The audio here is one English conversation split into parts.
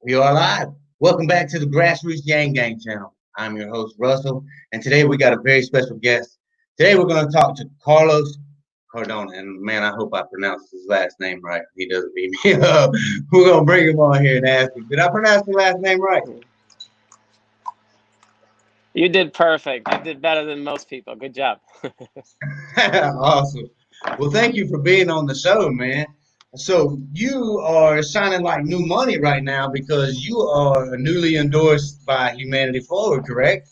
We are live. Welcome back to the Grassroots Yang Gang channel. I'm your host, Russell, and today we got a very special guest. Today we're going to talk to Carlos Cardona, and man, I hope I pronounced his last name right. He doesn't beat me up. We're going to bring him on here and ask him, did I pronounce the last name right? You did perfect. You did better than most people. Good job. Awesome. Well, thank you for being on the show, man. So you are shining like new money right now because you are newly endorsed by Humanity Forward, correct?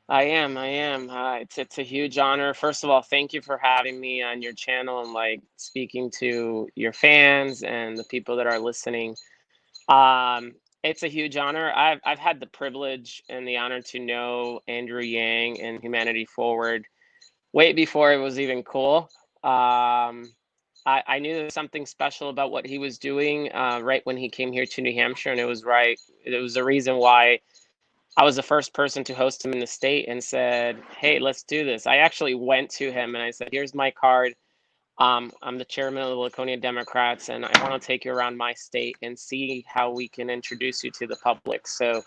I am. It's a huge honor. First of all, thank you for having me on your channel and like speaking to your fans and the people that are listening. It's a huge honor. I've had the privilege and the honor to know Andrew Yang and Humanity Forward way before it was even cool. I knew there was something special about what he was doing right when he came here to New Hampshire, and it was right. It was the reason why I was the first person to host him in the state and said, "Hey, let's do this." I actually went to him and I said, "Here's my card. I'm the chairman of the Laconia Democrats, and I want to take you around my state and see how we can introduce you to the public." So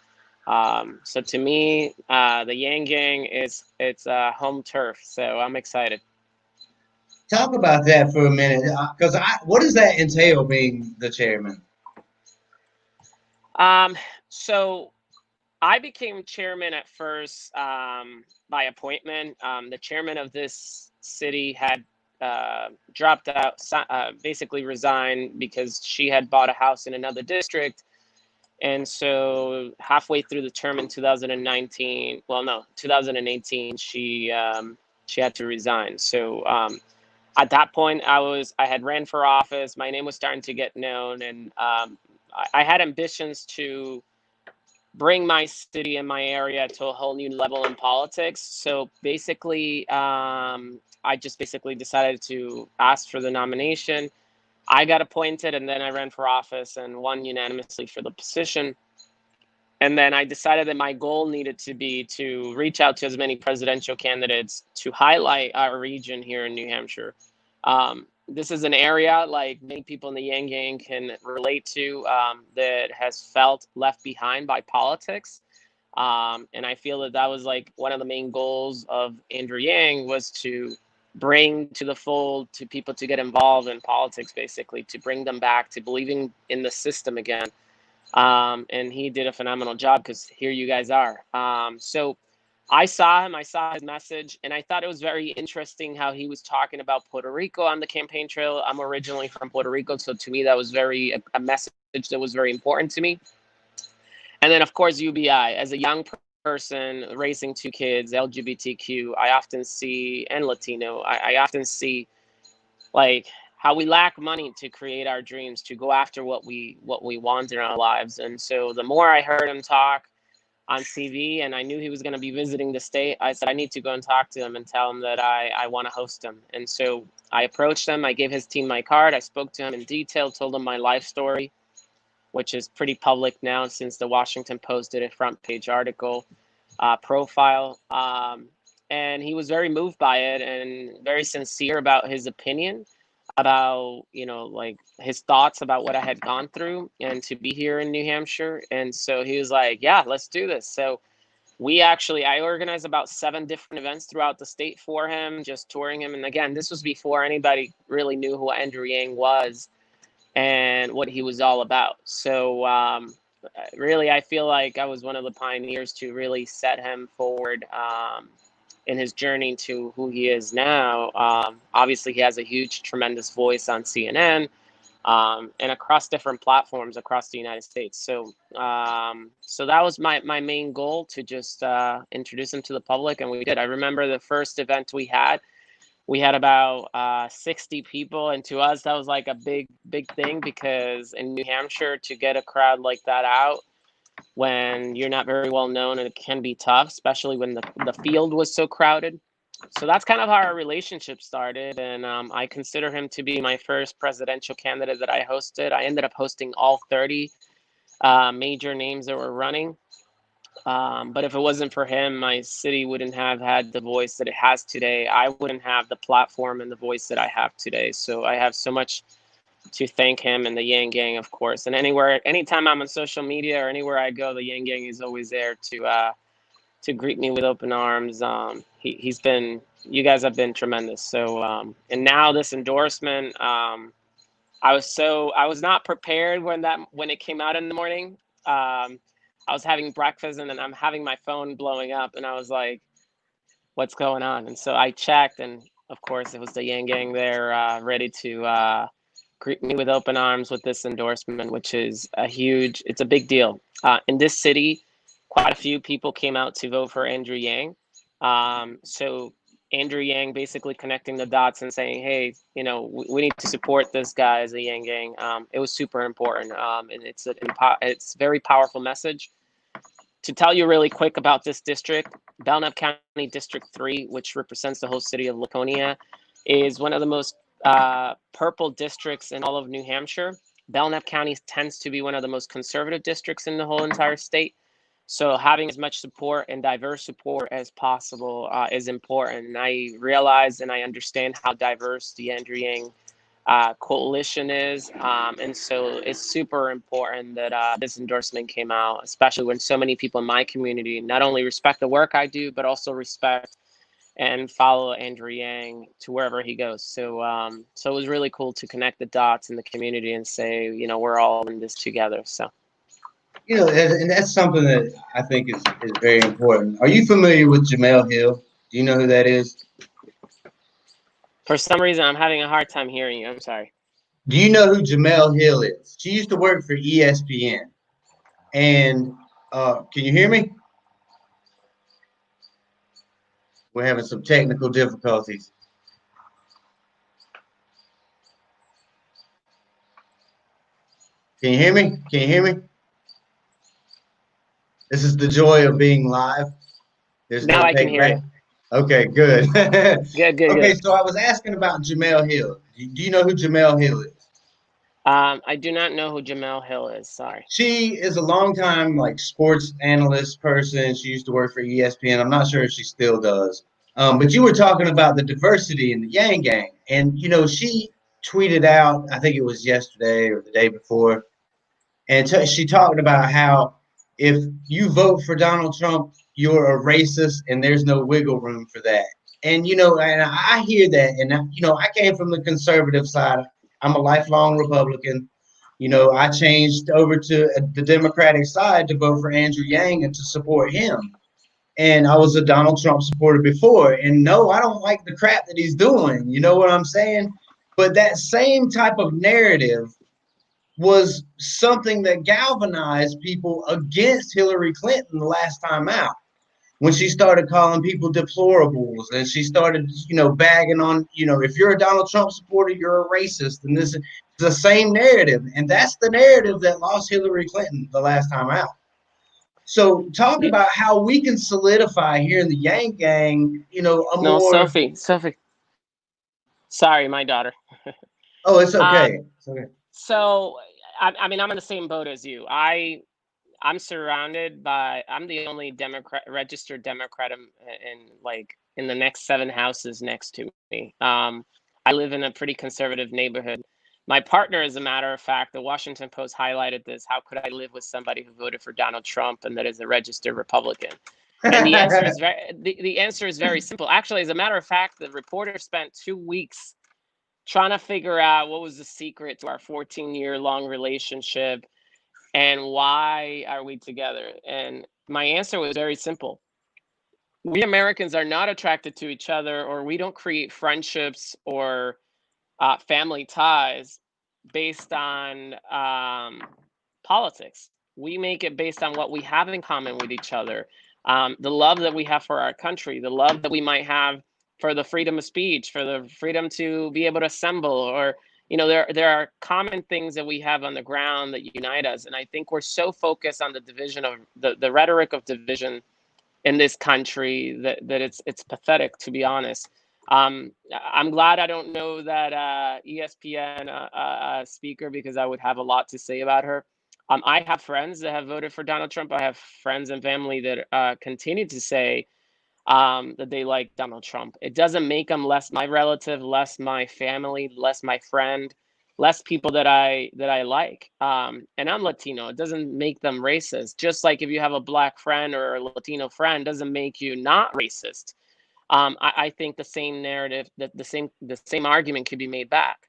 to me, the Yang Gang it's home turf. So I'm excited. Talk about that for a minute, because what does that entail being the chairman? Um, so I became chairman at first by appointment. The chairman of this city had dropped out, basically resigned because she had bought a house in another district. And so halfway through the term in 2019, well, no, 2018, she had to resign. So at that point, I had ran for office. My name was starting to get known, and I had ambitions to bring my city and my area to a whole new level in politics. So basically, I just basically decided to ask for the nomination. I got appointed, and then I ran for office and won unanimously for the position. And then I decided that my goal needed to be to reach out to as many presidential candidates to highlight our region here in New Hampshire. This is an area like many people in the Yang Gang can relate to, that has felt left behind by politics. And I feel that that was like one of the main goals of Andrew Yang was to bring to the fold to people to get involved in politics, basically to bring them back to believing in the system again. And he did a phenomenal job because here you guys are. So I saw him, I saw his message, and I thought it was very interesting how he was talking about Puerto Rico on the campaign trail. I'm originally from Puerto Rico, so to me that was a message that was very important to me. And then of course UBI as a young person raising two kids, LGBTQ, I often see, and Latino, I often see like how we lack money to create our dreams, to go after what we want in our lives. And so the more I heard him talk on TV and I knew he was going to be visiting the state, I said I need to go and talk to him and tell him that I want to host him. And so I approached him, I gave his team my card, I spoke to him in detail, told him my life story, which is pretty public now since the Washington Post did a front page article profile. And he was very moved by it and very sincere about his opinion, about like his thoughts about what I had gone through and to be here in New Hampshire. And so he was like, yeah, let's do this. So I organized about 7 different events throughout the state for him, just touring him. And again, this was before anybody really knew who Andrew Yang was and what he was all about. So really, I feel like I was one of the pioneers to really set him forward in his journey to who he is now. Obviously, he has a huge, tremendous voice on CNN and across different platforms across the United States. So that was my main goal, to just introduce him to the public, and we did. I remember the first event we had about 60 people, and to us that was like a big thing, because in New Hampshire to get a crowd like that out when you're not very well known, and it can be tough, especially when the field was so crowded. So that's kind of how our relationship started, and I consider him to be my first presidential candidate that I hosted. I ended up hosting all 30 major names that were running. But if it wasn't for him, my city wouldn't have had the voice that it has today. I wouldn't have the platform and the voice that I have today. So I have so much to thank him and the Yang Gang, of course. And anytime I'm on social media or anywhere I go, the Yang Gang is always there to greet me with open arms. You guys have been tremendous. So, and now this endorsement, I was not prepared when it came out in the morning. I was having breakfast and then I'm having my phone blowing up and I was like, what's going on? And so I checked, and of course it was the Yang Gang there, ready to greet me with open arms with this endorsement, which is it's a big deal. In this city, quite a few people came out to vote for Andrew Yang. So Andrew Yang basically connecting the dots and saying, hey, we need to support this guy as a Yang Gang. It was super important. And it's very powerful message. To tell you really quick about this district, Belknap County District 3, which represents the whole city of Laconia, is one of the most purple districts in all of New Hampshire. Belknap County tends to be one of the most conservative districts in the whole entire state. So having as much support and diverse support as possible is important. And I realize and I understand how diverse the Andrew Yang coalition is. And so it's super important that this endorsement came out, especially when so many people in my community not only respect the work I do, but also respect and follow Andrew Yang to wherever he goes. So so it was really cool to connect the dots in the community and say, we're all in this together. So. And that's something that I think is very important. Are you familiar with Jamel Hill? Do you know who that is? For some reason, I'm having a hard time hearing you. I'm sorry. Do you know who Jamel Hill is? She used to work for ESPN. And can you hear me? We're having some technical difficulties. Can you hear me? Can you hear me? This is the joy of being live. There's now no I can hear you. Okay, good. Good. Okay, so I was asking about Jamel Hill. Do you know who Jamel Hill is? I do not know who Jamel Hill is. Sorry. She is a longtime sports analyst person. She used to work for ESPN. I'm not sure if she still does. But you were talking about the diversity in the Yang Gang, and she tweeted out, I think it was yesterday or the day before, and she talked about how if you vote for Donald Trump, you're a racist, and there's no wiggle room for that. And and I hear that, and I came from the conservative side. I'm a lifelong Republican. I changed over to the Democratic side to vote for Andrew Yang and to support him. And I was a Donald Trump supporter before. And no, I don't like the crap that he's doing. You know what I'm saying? But that same type of narrative was something that galvanized people against Hillary Clinton the last time out, when she started calling people deplorables and she started, bagging on, if you're a Donald Trump supporter, you're a racist. And this is the same narrative. And that's the narrative that lost Hillary Clinton the last time out. So talk about how we can solidify here in the Yang Gang, Sophie. Sorry, my daughter. Oh, it's okay. It's okay. So, I mean, I'm in the same boat as you. I'm surrounded by. I'm the only registered Democrat in the next 7 houses next to me. I live in a pretty conservative neighborhood. My partner, as a matter of fact, the Washington Post highlighted this. How could I live with somebody who voted for Donald Trump and that is a registered Republican? And the answer is the answer is very simple. Actually, as a matter of fact, the reporter spent 2 weeks trying to figure out what was the secret to our 14-year-long relationship and why are we together. And my answer was very simple. We Americans are not attracted to each other, or we don't create friendships or family ties based on politics. We make it based on what we have in common with each other, the love that we have for our country, the love that we might have for the freedom of speech, for the freedom to be able to assemble, or there are common things that we have on the ground that unite us. And I think we're so focused on the division of the rhetoric of division in this country that it's pathetic, to be honest. I'm glad I don't know that ESPN speaker, because I would have a lot to say about her. I have friends that have voted for Donald Trump. I have friends and family that continue to say that they like Donald Trump. It doesn't make them less my relative, less my family, less my friend, less people that I like. And I'm Latino. It doesn't make them racist. Just like if you have a black friend or a Latino friend, doesn't make you not racist. I think the same narrative, that the same argument could be made back.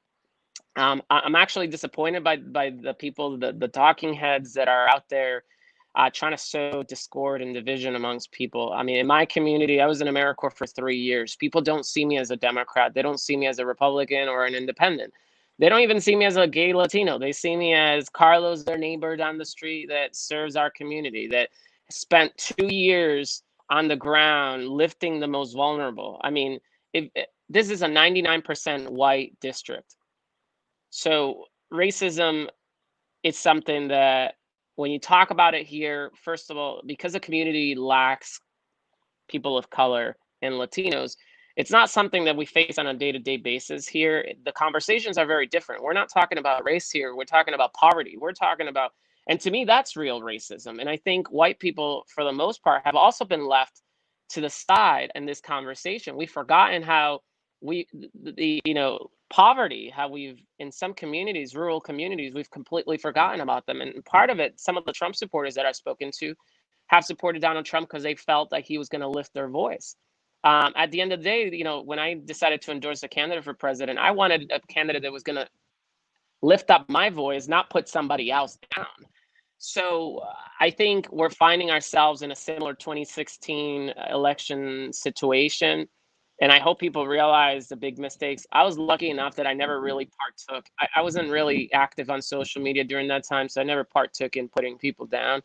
I'm actually disappointed by the people, the talking heads that are out there trying to sow discord and division amongst people. I mean, in my community, I was in AmeriCorps for 3 years. People don't see me as a Democrat. They don't see me as a Republican or an independent. They don't even see me as a gay Latino. They see me as Carlos, their neighbor down the street that serves our community, that spent 2 years on the ground lifting the most vulnerable. I mean, this is a 99% white district. So racism is something that when you talk about it here, first of all, because the community lacks people of color and Latinos, it's not something that we face on a day-to-day basis here. The conversations are very different. We're not talking about race here. We're talking about poverty. We're talking about, and to me, that's real racism. And I think white people, for the most part, have also been left to the side in this conversation. We've forgotten how poverty, how we've, in some communities, rural communities, we've completely forgotten about them. And part of it, some of the Trump supporters that I've spoken to have supported Donald Trump because they felt like he was going to lift their voice. At the end of the day, when I decided to endorse a candidate for president, I wanted a candidate that was going to lift up my voice, not put somebody else down. So I think we're finding ourselves in a similar 2016 election situation. And I hope people realize the big mistakes. I was lucky enough that I never really partook. I wasn't really active on social media during that time, so I never partook in putting people down.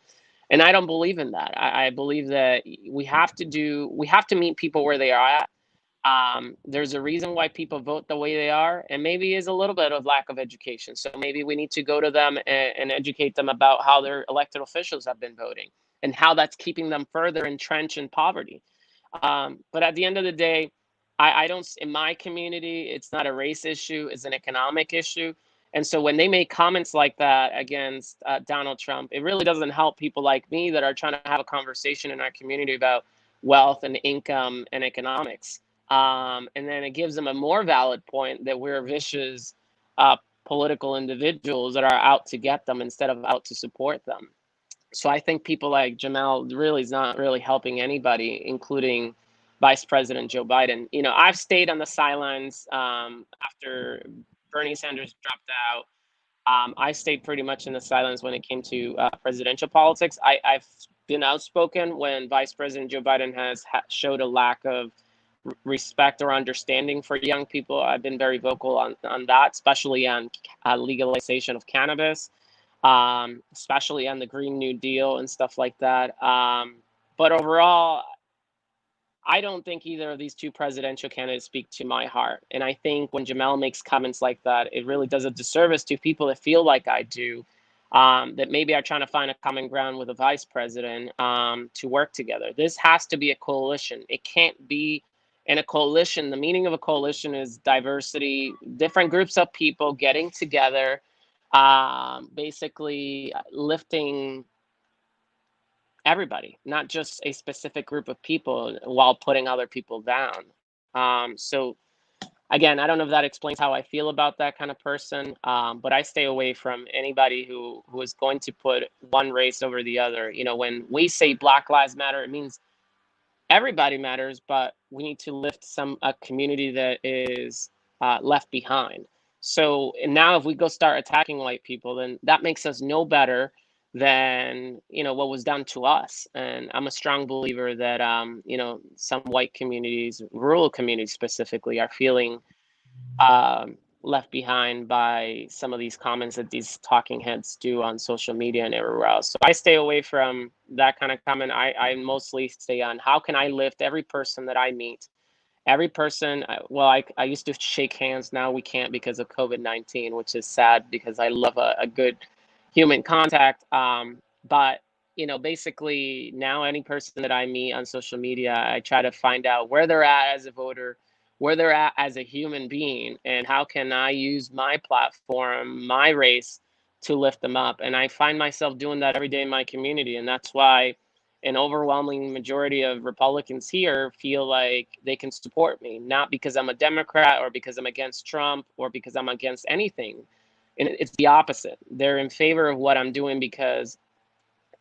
And I don't believe in that. I believe that we have to meet people where they are at. There's a reason why people vote the way they are, and maybe is a little bit of lack of education. So maybe we need to go to them and educate them about how their elected officials have been voting and how that's keeping them further entrenched in poverty. But at the end of the day, I don't, in my community, it's not a race issue, it's an economic issue. And so when they make comments like that against Donald Trump, it really doesn't help people like me that are trying to have a conversation in our community about wealth and income and economics. And then it gives them a more valid point that we're vicious political individuals that are out to get them instead of out to support them. So I think people like Jamel really is not really helping anybody, including Vice President Joe Biden. I've stayed on the sidelines after Bernie Sanders dropped out. I stayed pretty much in the silence when it came to presidential politics. I've been outspoken when Vice President Joe Biden has showed a lack of respect or understanding for young people. I've been very vocal on that, especially on legalization of cannabis, especially on the Green New Deal and stuff like that. But overall, I don't think either of these two presidential candidates speak to my heart. And I think when Jamel makes comments like that, it really does a disservice to people that feel like I do, that maybe are trying to find a common ground with a vice president to work together. This has to be a coalition. It can't be in a coalition. The meaning of a coalition is diversity, different groups of people getting together, basically lifting everybody, not just a specific group of people while putting other people down. So again, I don't know if that explains how I feel about that kind of person, but I stay away from anybody who is going to put one race over the other. When we say Black Lives Matter, it means everybody matters, but we need to lift a community that is left behind. So and now if we go start attacking white people, then that makes us no better than what was done to us. And I'm a strong believer that some white communities, rural communities specifically, are feeling left behind by some of these comments that these talking heads do on social media and everywhere else. So I stay away from that kind of comment. I mostly stay on how can I lift every person that I meet, every person. I used to shake hands. Now we can't because of COVID-19, which is sad because I love a good human contact. But basically now any person that I meet on social media, I try to find out where they're at as a voter, where they're at as a human being, and how can I use my platform, my race, to lift them up. And I find myself doing that every day in my community. And that's why an overwhelming majority of Republicans here feel like they can support me, not because I'm a Democrat or because I'm against Trump or because I'm against anything. And it's the opposite. They're in favor of what I'm doing because,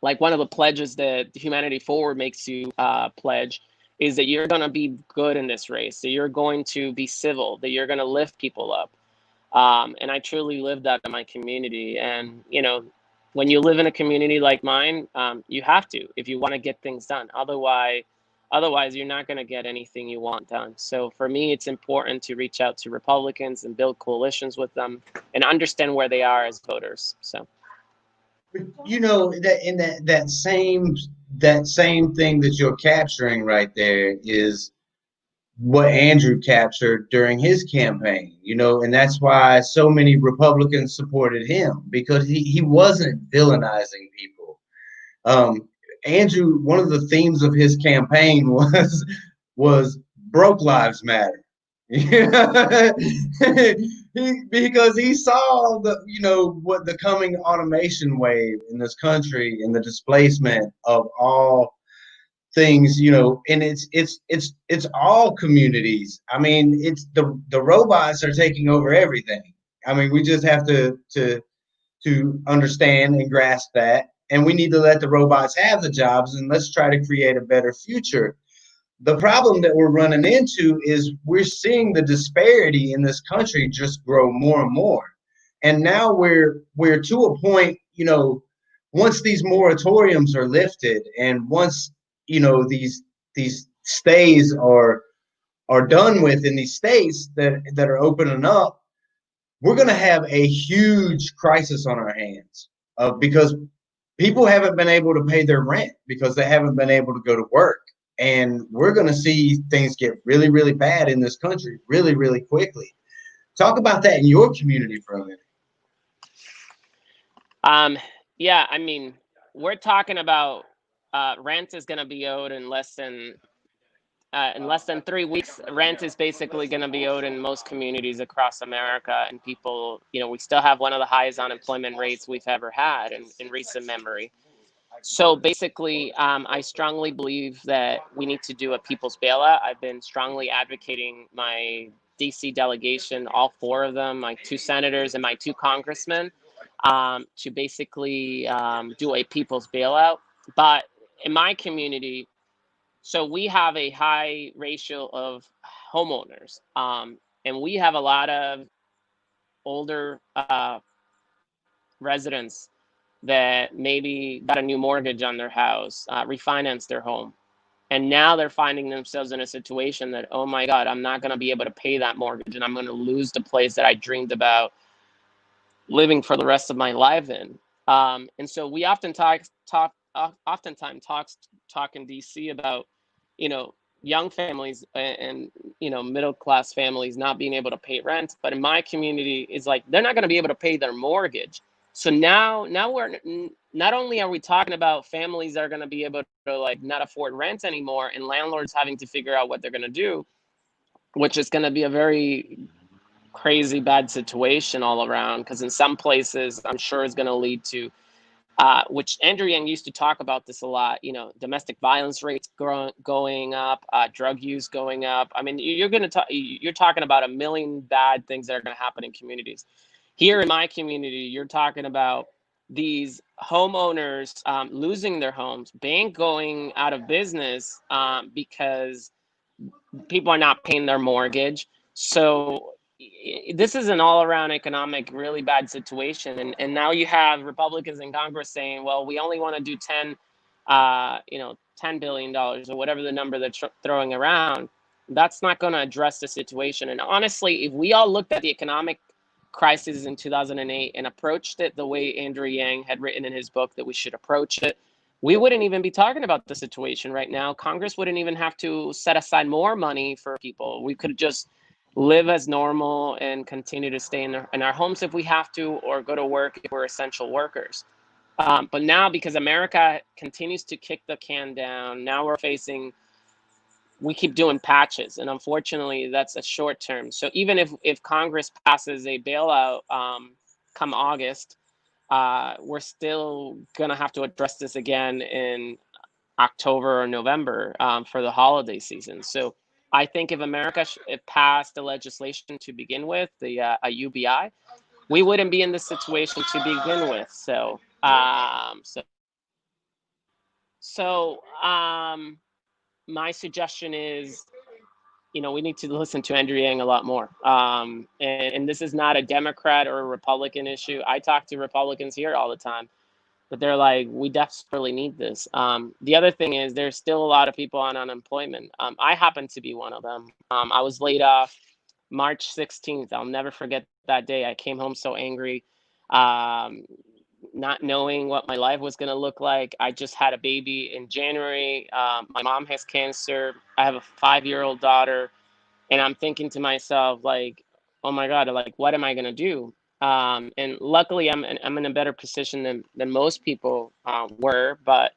like, one of the pledges that Humanity Forward makes you pledge is that you're going to be good in this race, that you're going to be civil, that you're going to lift people up. And I truly live that in my community. And, you know, when you live in a community like mine, you have to, if you want to get things done. Otherwise, you're not going to get anything you want done. So for me, it's important to reach out to Republicans and build coalitions with them and understand where they are as voters. So. You know, that in that same thing that you're capturing right there is what Andrew captured during his campaign, you know, and that's why so many Republicans supported him, because he wasn't villainizing people. Andrew, one of the themes of his campaign was broke lives matter. Because he saw the, you know, what the coming automation wave in this country and the displacement of all things, you know, and it's all communities. I mean, it's the robots are taking over everything. I mean, we just have to understand and grasp that, and we need to let the robots have the jobs, and let's try to create a better future. The problem that we're running into is we're seeing the disparity in this country just grow more and more. And now we're to a point, you know, once these moratoriums are lifted and once, you know, these stays are done with in these states that are opening up, we're going to have a huge crisis on our hands, because people haven't been able to pay their rent because they haven't been able to go to work. And we're going to see things get really, really bad in this country really, really quickly. Talk about that in your community for a minute. Yeah, I mean, we're talking about rent is going to be owed in less than 3 weeks. Rent is basically going to be owed in most communities across America, and people, you know, we still have one of the highest unemployment rates we've ever had in recent memory. So basically, I strongly believe that we need to do a people's bailout. I've been strongly advocating my DC delegation, all four of them, my two senators and my two congressmen, to basically do a people's bailout. But in my community, so we have a high ratio of homeowners, and we have a lot of older residents that maybe got a new mortgage on their house, refinanced their home. And now they're finding themselves in a situation that, oh my God, I'm not going to be able to pay that mortgage, and I'm going to lose the place that I dreamed about living for the rest of my life in. And so we often oftentimes talk in DC about, you know, young families and you know, middle class families not being able to pay rent. But in my community, it's like they're not going to be able to pay their mortgage. So now we're not only are we talking about families that are going to be able to, like, not afford rent anymore, and landlords having to figure out what they're going to do, which is going to be a very crazy bad situation all around, because in some places I'm sure it's going to lead to which Andrew Yang used to talk about this a lot, you know, domestic violence rates going up, drug use going up. I mean, you're talking about a million bad things that are going to happen in communities. Here in my community, you're talking about these homeowners losing their homes, bank going out of business because people are not paying their mortgage. So this is an all-around economic really bad situation, and now you have Republicans in Congress saying, well, we only want to do 10 billion dollars or whatever the number they're throwing around. That's not going to address the situation. And honestly, if we all looked at the economic crisis in 2008 and approached it the way Andrew Yang had written in his book that we should approach it, we wouldn't even be talking about the situation right now. Congress wouldn't even have to set aside more money for people. We could just live as normal and continue to stay in our homes if we have to, or go to work if we're essential workers. But now, because America continues to kick the can down, now we keep doing patches, and unfortunately that's a short term. So even if Congress passes a bailout come August, we're still gonna have to address this again in October or November for the holiday season. So I think if America passed the legislation to begin with, a UBI, we wouldn't be in this situation to begin with. So my suggestion is, we need to listen to Andrew Yang a lot more. And this is not a Democrat or a Republican issue. I talk to Republicans here all the time, but they're like, we desperately need this. The other thing is there's still a lot of people on unemployment. I happen to be one of them. I was laid off March 16th. I'll never forget that day. I came home so angry, not knowing what my life was going to look like. I just had a baby in January. My mom has cancer. I have a 5-year-old daughter. And I'm thinking to myself, like, oh my God, like, what am I going to do? And luckily, I'm in a better position than most people were, but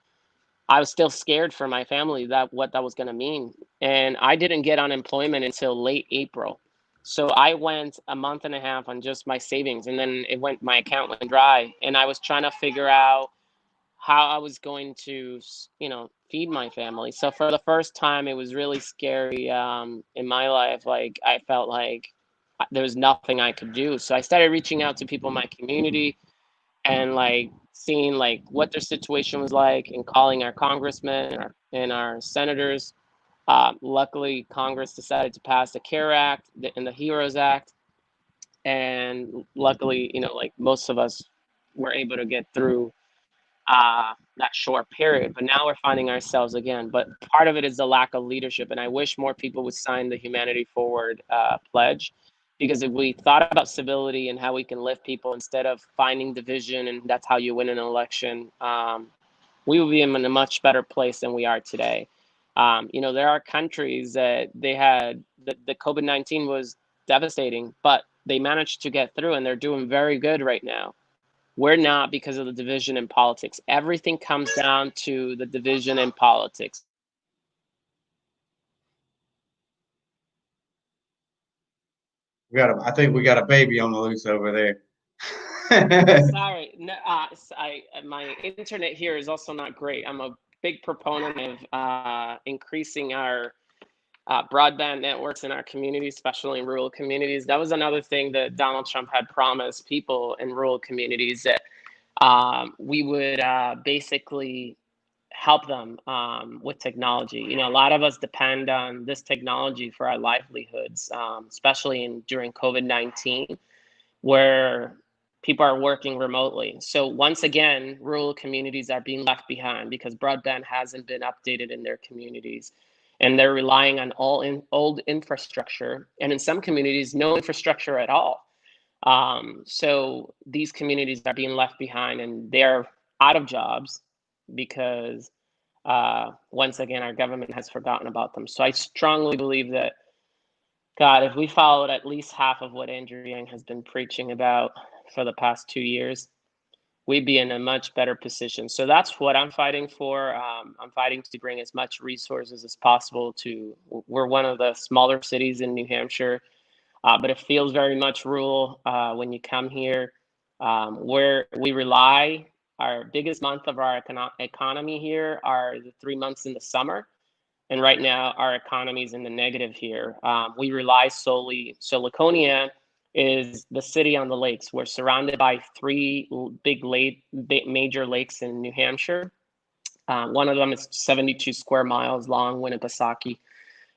I was still scared for my family what that was going to mean. And I didn't get unemployment until late April. So I went a month and a half on just my savings, and then my account went dry. And I was trying to figure out how I was going to, feed my family. So for the first time, it was really scary in my life. Like, I felt like there was nothing I could do. So I started reaching out to people in my community and like seeing like what their situation was like, and calling our congressmen and our senators. Luckily, Congress decided to pass the CARE Act and the HEROES Act. And luckily, like most of us were able to get through that short period. But now we're finding ourselves again. But part of it is the lack of leadership. And I wish more people would sign the Humanity Forward pledge, because if we thought about civility and how we can lift people instead of finding division and that's how you win an election, we would be in a much better place than we are today. There are countries that they had the COVID-19 was devastating, but they managed to get through and they're doing very good right now. We're not, because of the division in politics. Everything comes down to the division in politics. I think we got a baby on the loose over there. Sorry, no, my internet here is also not great. I'm a big proponent of increasing our broadband networks in our communities, especially in rural communities. That was another thing that Donald Trump had promised people in rural communities, that we would basically help them with technology. A lot of us depend on this technology for our livelihoods, especially during COVID-19, where people are working remotely. So once again, rural communities are being left behind because broadband hasn't been updated in their communities. And they're relying on old infrastructure, and in some communities, no infrastructure at all. So these communities are being left behind, and they're out of jobs because, once again, our government has forgotten about them. So I strongly believe that, God, if we followed at least half of what Andrew Yang has been preaching about for the past 2 years, we'd be in a much better position. So that's what I'm fighting for. I'm fighting to bring as much resources as possible we're one of the smaller cities in New Hampshire, but it feels very much rural when you come here, where we rely. Our biggest month of our economy here are the 3 months in the summer. And right now, our economy is in the negative here. We rely solely. So Laconia is the city on the lakes. We're surrounded by 3 major lakes in New Hampshire. One of them is 72 square miles long, Winnipesaukee.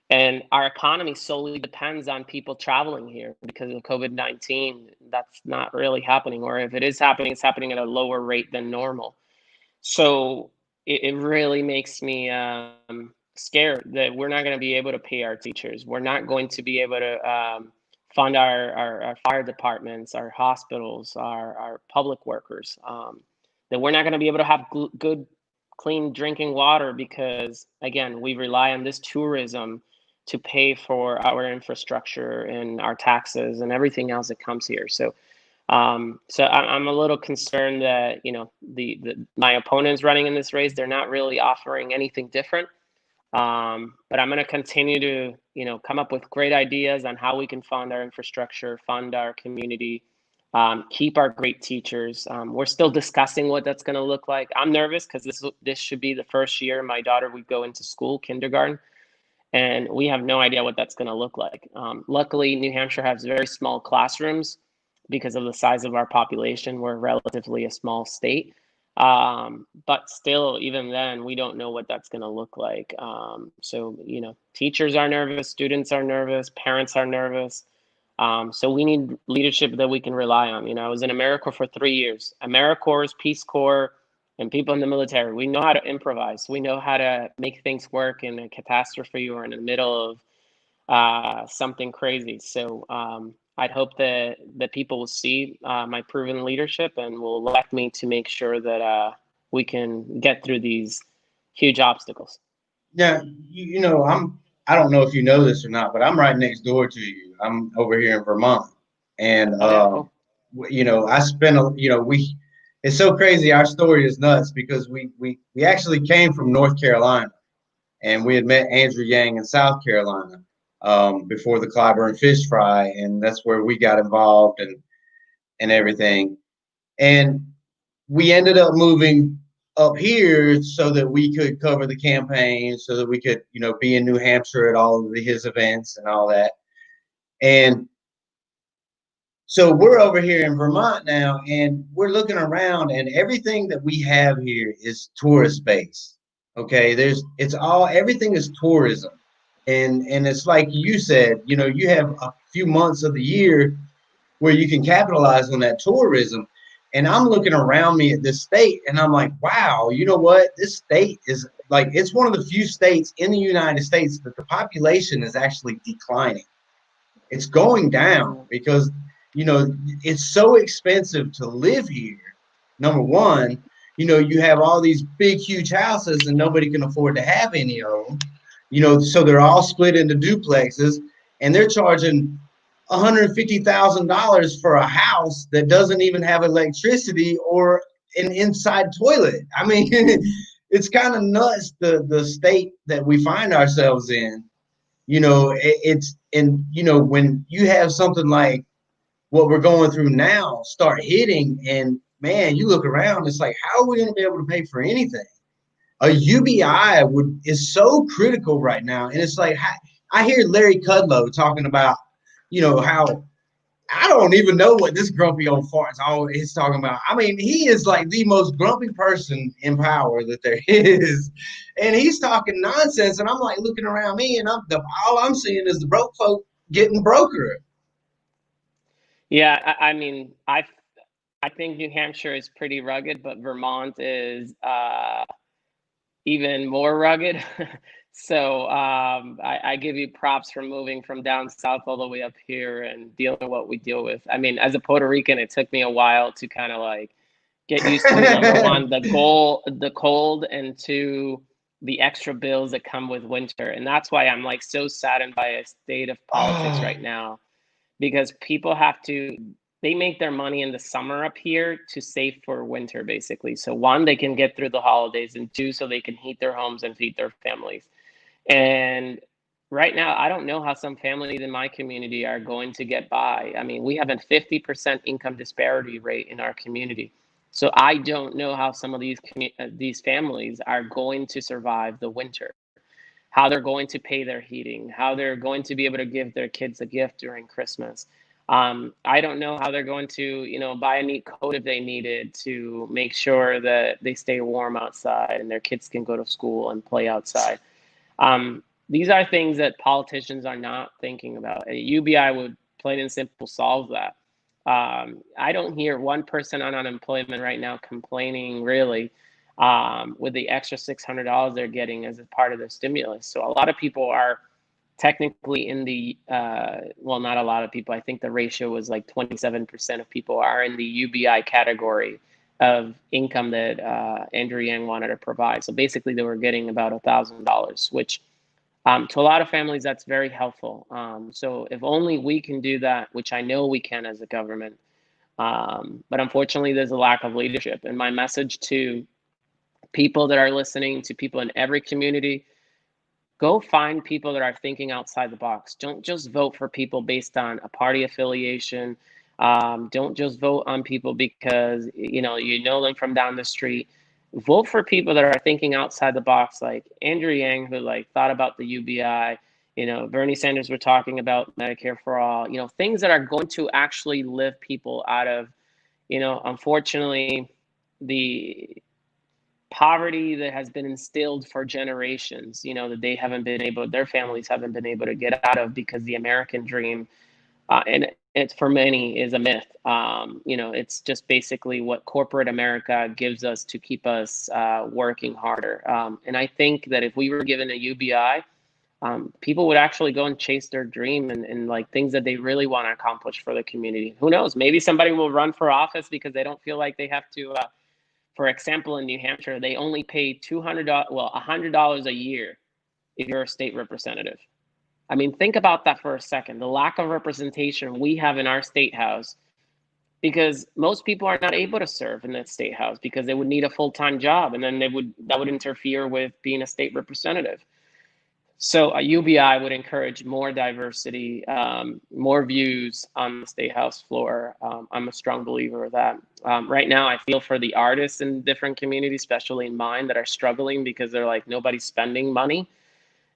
And our economy solely depends on people traveling here because of COVID-19. That's not really happening. Or if it is happening, it's happening at a lower rate than normal. So it really makes me scared that we're not going to be able to pay our teachers. We're not going to be able to fund our fire departments, our hospitals, our public workers, that we're not going to be able to have good, clean drinking water because, again, we rely on this tourism to pay for our infrastructure and our taxes and everything else that comes here. So I'm a little concerned that, my opponents running in this race, they're not really offering anything different. But I'm going to continue to, come up with great ideas on how we can fund our infrastructure, fund our community, keep our great teachers. We're still discussing what that's going to look like. I'm nervous because this should be the first year my daughter would go into school, kindergarten, and we have no idea what that's going to look like. Luckily, New Hampshire has very small classrooms. because of the size of our population. We're relatively a small state. But still, even then, we don't know what that's going to look like. So, you know, teachers are nervous, students are nervous, parents are nervous. So we need leadership that we can rely on. You know, I was in AmeriCorps for 3 years. AmeriCorps, Peace Corps, and people in the military, we know how to improvise. We know how to make things work in a catastrophe or in the middle of something crazy. So I'd hope that people will see my proven leadership and will elect me to make sure that we can get through these huge obstacles. Yeah, you know, I don't know if you know this or not, but I'm right next door to you. I'm over here in Vermont, and Oh yeah, cool. you know, I spent you know, it's so crazy. Our story is nuts because we actually came from North Carolina, and we had met Andrew Yang in South Carolina before the Clyburn fish fry, and that's where we got involved and everything. And we ended up moving up here so that we could cover the campaign, so that we could, you know, be in New Hampshire at all of his events and all that. And so we're over here in Vermont now, and we're looking around, and everything that we have here is tourist based. Okay, everything is tourism, and it's like you said, you know, you have a few months of the year where you can capitalize on that tourism. And I'm looking around me at this state and I'm like, wow, you know what? This state is like, it's one of the few states in the United States that the population is actually declining. It's going down because, you know, it's so expensive to live here. Number one, you know, you have all these big, huge houses and nobody can afford to have any of them, you know, so they're all split into duplexes and they're charging $150,000 for a house that doesn't even have electricity or an inside toilet. I mean, it's kind of nuts the state that we find ourselves in. You know, it's and you know when you have something like what we're going through now start hitting, and man, you look around, it's like, how are we going to be able to pay for anything? A UBI is so critical right now, and it's like I hear Larry Kudlow talking about, you know, how I don't even know what this grumpy old fart's always talking about. I mean, he is like the most grumpy person in power that there is, and he's talking nonsense. And I'm like looking around me, and all I'm seeing is the broke folk getting broker. Yeah, I mean, I think New Hampshire is pretty rugged, but Vermont is even more rugged. So I give you props for moving from down south all the way up here and dealing with what we deal with. I mean, as a Puerto Rican, it took me a while to kind of like get used to, number one, the cold, and two, the extra bills that come with winter. And that's why I'm like so saddened by a state of politics Oh, right now, because people have to, they make their money in the summer up here to save for winter, basically. So one, they can get through the holidays, and two, so they can heat their homes and feed their families. And right now, I don't know how some families in my community are going to get by. I mean, we have a 50% income disparity rate in our community. So I don't know how some of these families are going to survive the winter, how they're going to pay their heating, how they're going to be able to give their kids a gift during Christmas. I don't know how they're going to, you know, buy a neat coat if they needed to make sure that they stay warm outside and their kids can go to school and play outside. These are things that politicians are not thinking about. A UBI would plain and simple solve that. I don't hear one person on unemployment right now complaining really, with the extra $600 they're getting as a part of the stimulus. So a lot of people are technically in the, well, not a lot of people. I think the ratio was like 27% of people are in the UBI category of income that Andrew Yang wanted to provide. So basically, they were getting about $1,000, which to a lot of families, that's very helpful. So if only we can do that, which I know we can as a government. But unfortunately, there's a lack of leadership. And my message to people that are listening, to people in every community, go find people that are thinking outside the box. Don't just vote for people based on a party affiliation. Don't just vote on people because you know them from down the street. Vote for people that are thinking outside the box, like Andrew Yang, who like thought about the UBI. You know, Bernie Sanders were talking about Medicare for all, you know, things that are going to actually lift people out of, you know, unfortunately, the poverty that has been instilled for generations, you know, that they haven't been able, their families haven't been able to get out of because the American dream, and it's for many is a myth. You know, it's just basically what corporate America gives us to keep us working harder. And I think that if we were given a UBI, people would actually go and chase their dream and like things that they really want to accomplish for the community. Who knows? Maybe somebody will run for office because they don't feel like they have to. For example, in New Hampshire, they only pay $100 a year if you're a state representative. I mean, think about that for a second. The lack of representation we have in our state house, because most people are not able to serve in that state house because they would need a full-time job, and then that would interfere with being a state representative. So a UBI would encourage more diversity, more views on the state house floor. I'm a strong believer of that. Right now, I feel for the artists in different communities, especially in mine, that are struggling because they're like, nobody's spending money.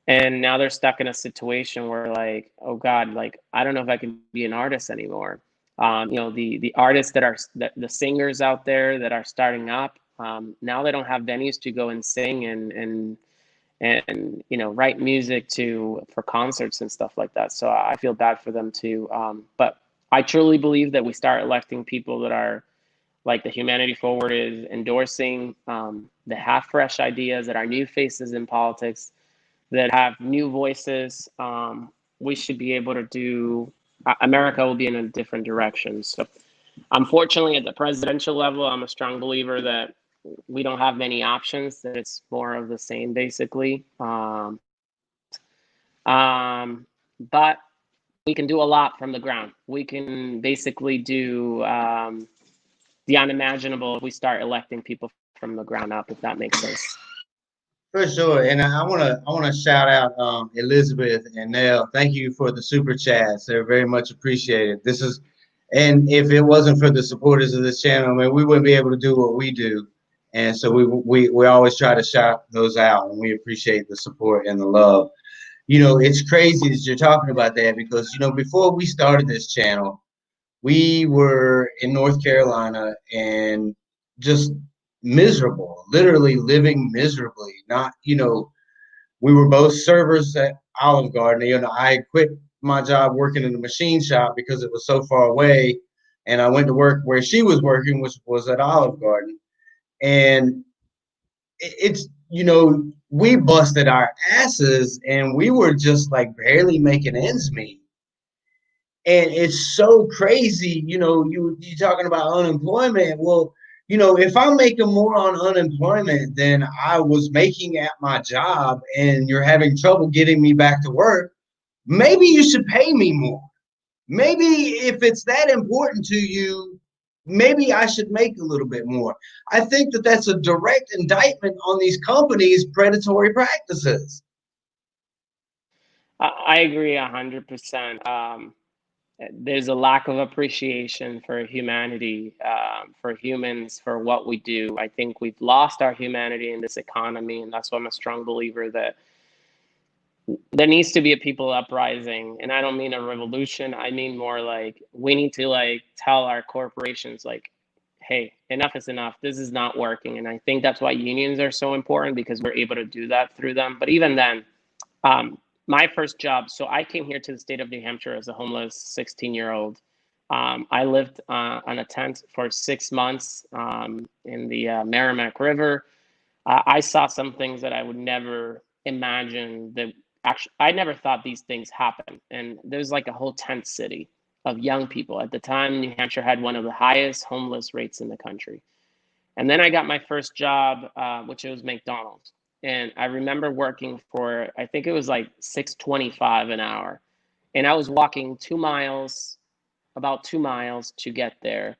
And now they're stuck in a situation where like, oh God, like, I don't know if I can be an artist anymore. You know, the artists that are, the singers out there that are starting up, now they don't have venues to go and sing and you know, write music to for concerts and stuff like that. So I feel bad for them too. But I truly believe that we start electing people that are like the Humanity Forward is endorsing, that have fresh ideas, that are new faces in politics, that have new voices. We should be able to do. America will be in a different direction. So unfortunately, at the presidential level, I'm a strong believer that we don't have many options, that it's more of the same, basically. But we can do a lot from the ground. We can basically do the unimaginable if we start electing people from the ground up, if that makes sense. For sure, and I wanna shout out Elizabeth and Nell. Thank you for the super chats. They're very much appreciated. This is, and if it wasn't for the supporters of this channel, I mean, we wouldn't be able to do what we do. And so we always try to shout those out, and we appreciate the support and the love. You know, it's crazy that you're talking about that because you know before we started this channel, we were in North Carolina and just miserable, literally living miserably. Not, you know, we were both servers at Olive Garden. You know, I quit my job working in the machine shop because it was so far away, and I went to work where she was working, which was at Olive Garden. And it's, you know, we busted our asses, and we were just like barely making ends meet. And it's so crazy, you know, you talking about unemployment. Well, you know, if I'm making more on unemployment than I was making at my job and you're having trouble getting me back to work, maybe you should pay me more. Maybe if it's that important to you, maybe I should make a little bit more. I think that that's a direct indictment on these companies' predatory practices. I agree 100%. There's a lack of appreciation for humanity, for humans, for what we do. I think we've lost our humanity in this economy, and that's why I'm a strong believer that there needs to be a people uprising. And I don't mean a revolution. I mean more like we need to like tell our corporations like, hey, enough is enough. This is not working. And I think that's why unions are so important, because we're able to do that through them. But even then, my first job, so I came here to the state of New Hampshire as a homeless 16-year-old. I lived on a tent for 6 months in the Merrimack River. I saw some things that I would never imagine that actually, I never thought these things happen. And there's like a whole tent city of young people. At the time, New Hampshire had one of the highest homeless rates in the country. And then I got my first job, which was McDonald's. And I remember working for, I think it was like 6.25 an hour. And I was walking 2 miles, about 2 miles to get there.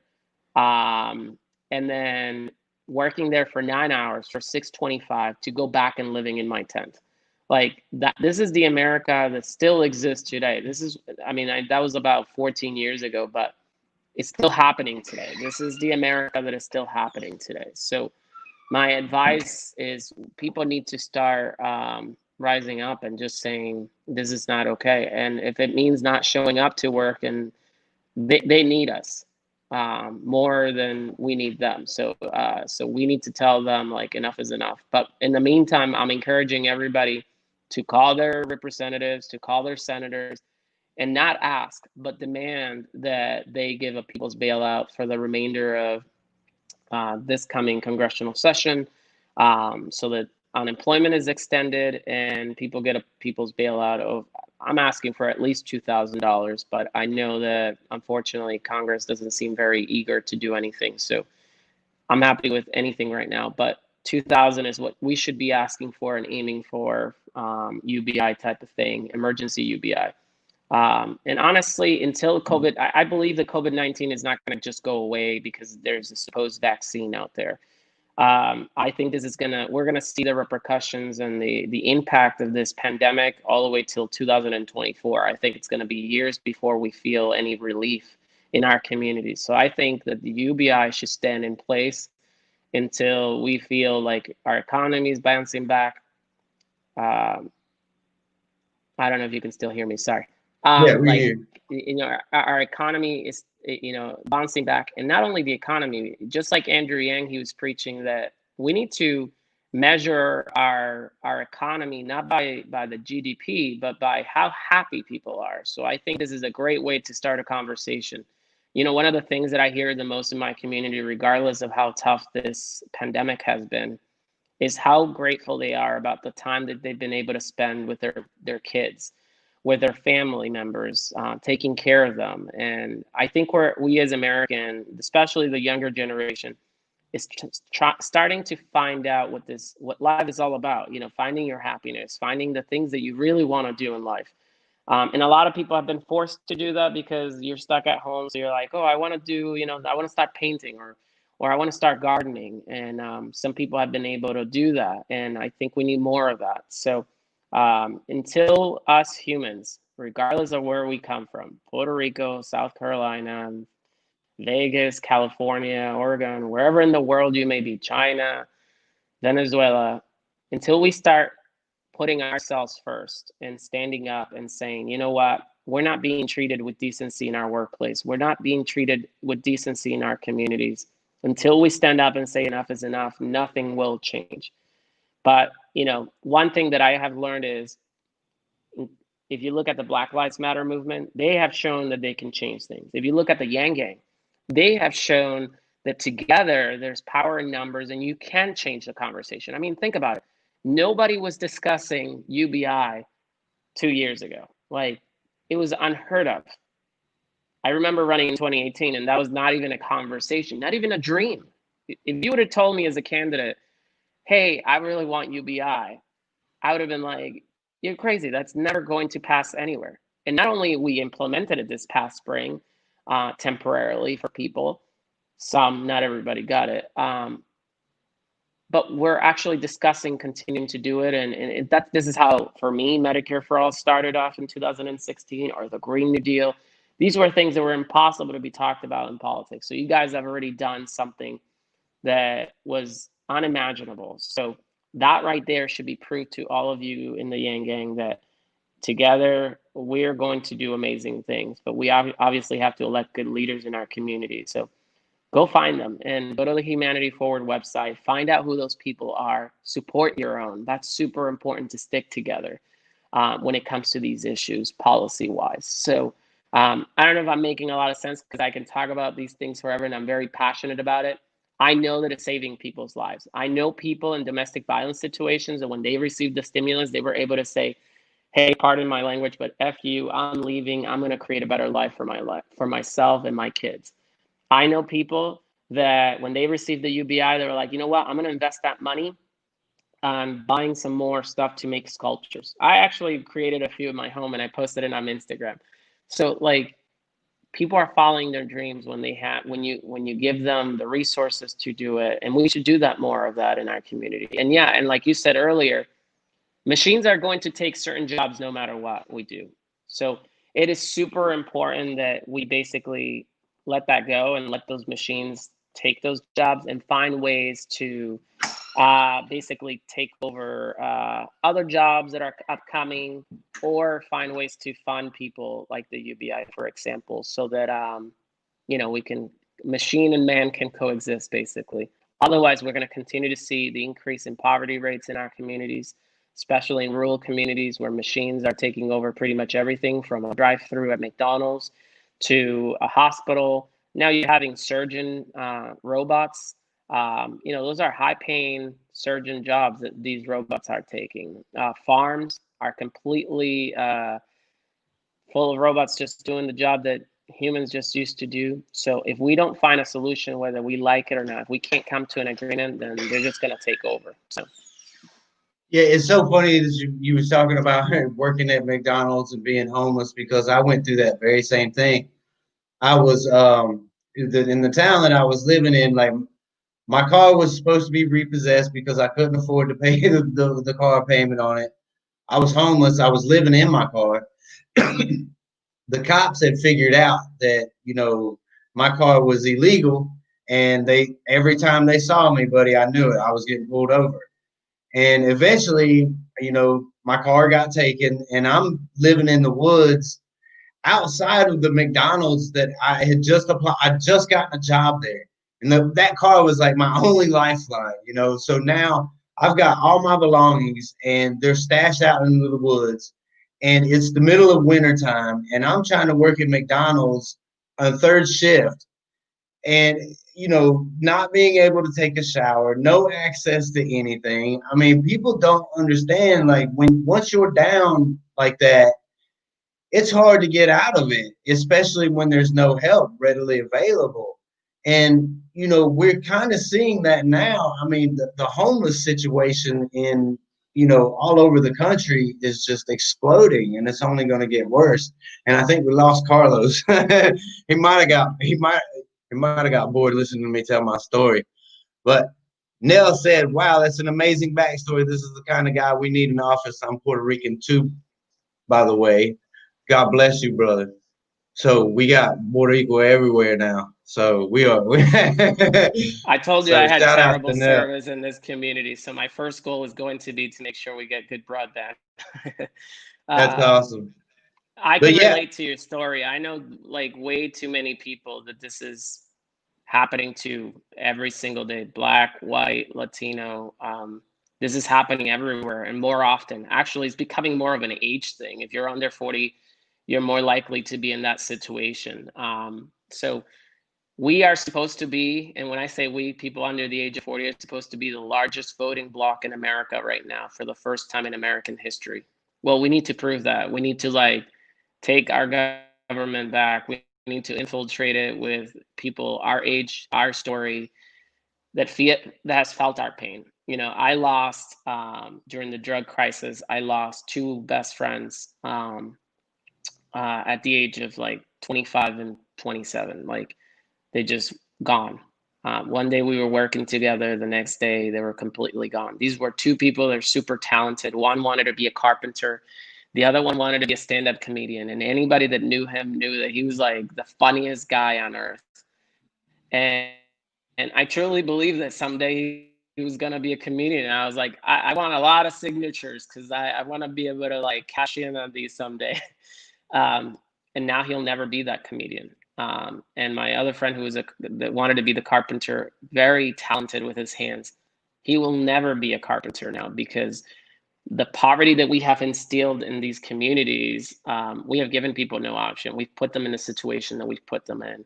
And then working there for 9 hours for 6.25 to go back and living in my tent. Like that, this is the America that still exists today. This is, I mean, that was about 14 years ago, but it's still happening today. This is the America that is still happening today. So my advice is people need to start rising up and just saying this is not okay. And if it means not showing up to work, and they need us more than we need them. So so we need to tell them like enough is enough. But in the meantime, I'm encouraging everybody to call their representatives, to call their senators, and not ask, but demand that they give a people's bailout for the remainder of this coming congressional session, so that unemployment is extended and people get a people's bailout of, I'm asking for at least $2,000, but I know that unfortunately Congress doesn't seem very eager to do anything. So I'm happy with anything right now, but 2,000 is what we should be asking for and aiming for, UBI type of thing, emergency UBI. And honestly, until COVID, I believe that COVID-19 is not going to just go away because there's a supposed vaccine out there. I think this is we're gonna see the repercussions and the impact of this pandemic all the way till 2024. I think it's gonna be years before we feel any relief in our communities. So I think that the UBI should stand in place until we feel like our economy is bouncing back. I don't know if you can still hear me, sorry. Yeah, we Like, hear. you know, our economy is, bouncing back, and not only the economy, just like Andrew Yang, he was preaching that we need to measure our economy not by the GDP, but by how happy people are. So I think this is a great way to start a conversation. You know, one of the things that I hear the most in my community, regardless of how tough this pandemic has been, is how grateful they are about the time that they've been able to spend with their kids, with their family members, taking care of them. And I think we as Americans, especially the younger generation, is starting to find out what life is all about. You know, finding your happiness, finding the things that you really want to do in life. And a lot of people have been forced to do that because you're stuck at home. So you're like, oh, I want to do, I want to start painting, or I want to start gardening. And some people have been able to do that. And I think we need more of that. So until us humans, regardless of where we come from, Puerto Rico, South Carolina, Vegas, California, Oregon, wherever in the world you may be, China, Venezuela, until we start putting ourselves first and standing up and saying, you know what, we're not being treated with decency in our workplace. We're not being treated with decency in our communities. Until we stand up and say enough is enough, nothing will change. But, one thing that I have learned is, if you look at the Black Lives Matter movement, they have shown that they can change things. If you look at the Yang Gang, they have shown that together there's power in numbers and you can change the conversation. I mean, think about it. Nobody was discussing UBI 2 years ago. Like, it was unheard of. I remember running in 2018, and that was not even a conversation, not even a dream. If you would have told me as a candidate, hey, I really want UBI, I would have been like, you're crazy. That's never going to pass anywhere. And not only we implemented it this past spring, temporarily for people, some, not everybody got it. But we're actually discussing continuing to do it. And this is how, for me, Medicare for All started off in 2016, or the Green New Deal. These were things that were impossible to be talked about in politics. So you guys have already done something that was unimaginable. So that right there should be proof to all of you in the Yang Gang that together we're going to do amazing things. But we obviously have to elect good leaders in our community. So go find them and go to the Humanity Forward website, find out who those people are, support your own. That's super important to stick together when it comes to these issues policy-wise. So I don't know if I'm making a lot of sense, because I can talk about these things forever and I'm very passionate about it. I know that it's saving people's lives. I know people in domestic violence situations, and when they received the stimulus, they were able to say, hey, pardon my language, but F you, I'm leaving. I'm going to create a better life for myself and my kids. I know people that when they received the UBI, they were like, you know what, I'm going to invest that money on buying some more stuff to make sculptures. I actually created a few in my home and I posted it on Instagram. So like, people are following their dreams when you give them the resources to do it. And we should do that, more of that in our community. And yeah, and like you said earlier, machines are going to take certain jobs no matter what we do. So it is super important that we basically let that go and let those machines take those jobs and find ways to basically take over other jobs that are upcoming, or find ways to fund people like the UBI, for example, so that we can, machine and man can coexist basically. Otherwise, we're going to continue to see the increase in poverty rates in our communities, especially in rural communities where machines are taking over pretty much everything from a drive-through at McDonald's to a hospital. Now you're having surgeon robots. Those are high-paying surgeon jobs that these robots are taking. Farms are completely full of robots just doing the job that humans just used to do. So if we don't find a solution, whether we like it or not, if we can't come to an agreement, then they're just going to take over. So Yeah, it's so funny that you was talking about working at McDonald's and being homeless, because I went through that very same thing. I was in the town that I was living in, like my car was supposed to be repossessed because I couldn't afford to pay the car payment on it. I was homeless. I was living in my car. The cops had figured out that, my car was illegal, and they, every time they saw me, buddy, I knew it. I was getting pulled over. And eventually, my car got taken, and I'm living in the woods outside of the McDonald's that I had just applied. I just gotten a job there, and that car was like my only lifeline. So now I've got all my belongings, and they're stashed out into the woods, and it's the middle of winter time, and I'm trying to work at McDonald's on third shift, and not being able to take a shower, no access to anything. I mean, people don't understand, like, once you're down like that, it's hard to get out of it, especially when there's no help readily available. And we're kind of seeing that now. I mean, the homeless situation in all over the country is just exploding, and it's only going to get worse. And I think we lost Carlos. He might have got bored listening to me tell my story. But Nell said, "Wow, that's an amazing backstory. This is the kind of guy we need in the office." I'm Puerto Rican too, by the way. God bless you, brother. So we got Puerto Rico everywhere now. So we are. I told you So I had shout out terrible to Nell. service in this community. So my first goal is going to be to make sure we get good broadband. That's um, awesome. I But can yeah, relate to your story. I know like way too many people that this is happening to every single day. Black, white, Latino. This is happening everywhere and more often. Actually, it's becoming more of an age thing. If you're under 40, you're more likely to be in that situation. So we are supposed to be, and when I say we, people under the age of 40 are supposed to be the largest voting bloc in America right now for the first time in American history. Well, we need to prove that. We need to take our government back. We need to infiltrate it with people our age, our story, that has felt our pain. I lost during the drug crisis. I lost two best friends at the age of 25 and 27. They just gone. One day we were working together. The next day they were completely gone. These were two people that are super talented. One wanted to be a carpenter. The other one wanted to be a stand-up comedian. And anybody that knew him knew that he was like the funniest guy on earth. And I truly believe that someday he was gonna be a comedian. And I was like, I want a lot of signatures because I want to be able to cash in on these someday. And now he'll never be that comedian. And my other friend that wanted to be the carpenter, very talented with his hands, he will never be a carpenter now because the poverty that we have instilled in these communities, we have given people no option. We've put them in the situation that we've put them in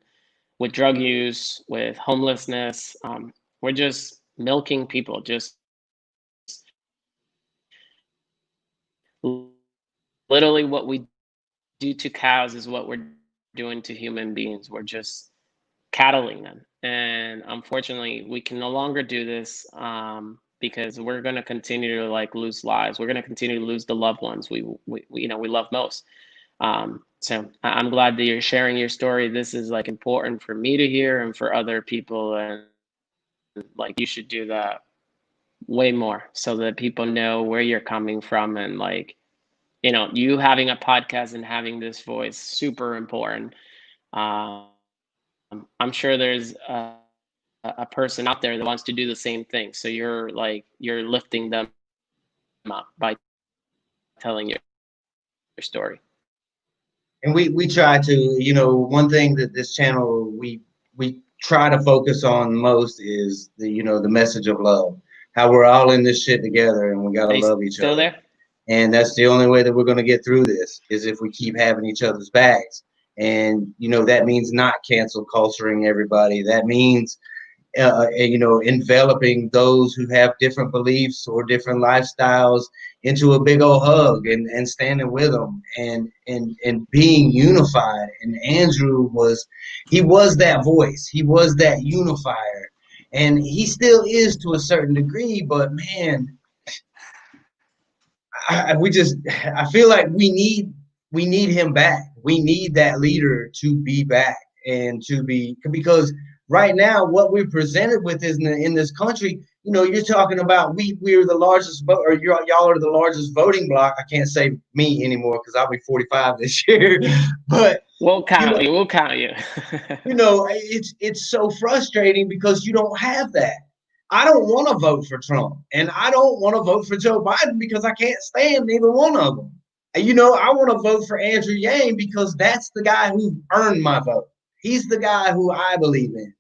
with drug use, with homelessness. We're just milking people. Just literally what we do to cows is what we're doing to human beings. We're just cattling them. And unfortunately, we can no longer do this because we're going to continue to lose lives. We're going to continue to lose the loved ones we love most. So I'm glad that you're sharing your story. This is important for me to hear and for other people. And you should do that way more so that people know where you're coming from. And you having a podcast and having this voice, super important. I'm sure there's a person out there that wants to do the same thing. So you're lifting them up by telling your story. And we try to, you know, one thing that this channel we try to focus on most is the, you know, the message of love. How we're all in this shit together and we gotta love each Still other. there? And that's the only way that we're gonna get through this is if we keep having each other's backs. And you know, that means not cancel culturing everybody. That means you know, enveloping those who have different beliefs or different lifestyles into a big old hug and standing with them and being unified. And Andrew he was that voice. He was that unifier. And he still is to a certain degree, but man, I feel like we need him back. We need that leader to be back and to be, because right now what we're presented with is in this country, you know, you're talking about we're the largest vote, or y'all are the largest voting bloc. I can't say me anymore because I'll be 45 this year, but we'll count you. We'll count you. you know, it's so frustrating because you don't have that. I don't want to vote for Trump, and I don't want to vote for Joe Biden because I can't stand neither one of them. You know, I want to vote for Andrew Yang because that's the guy who earned my vote. He's the guy who I believe in.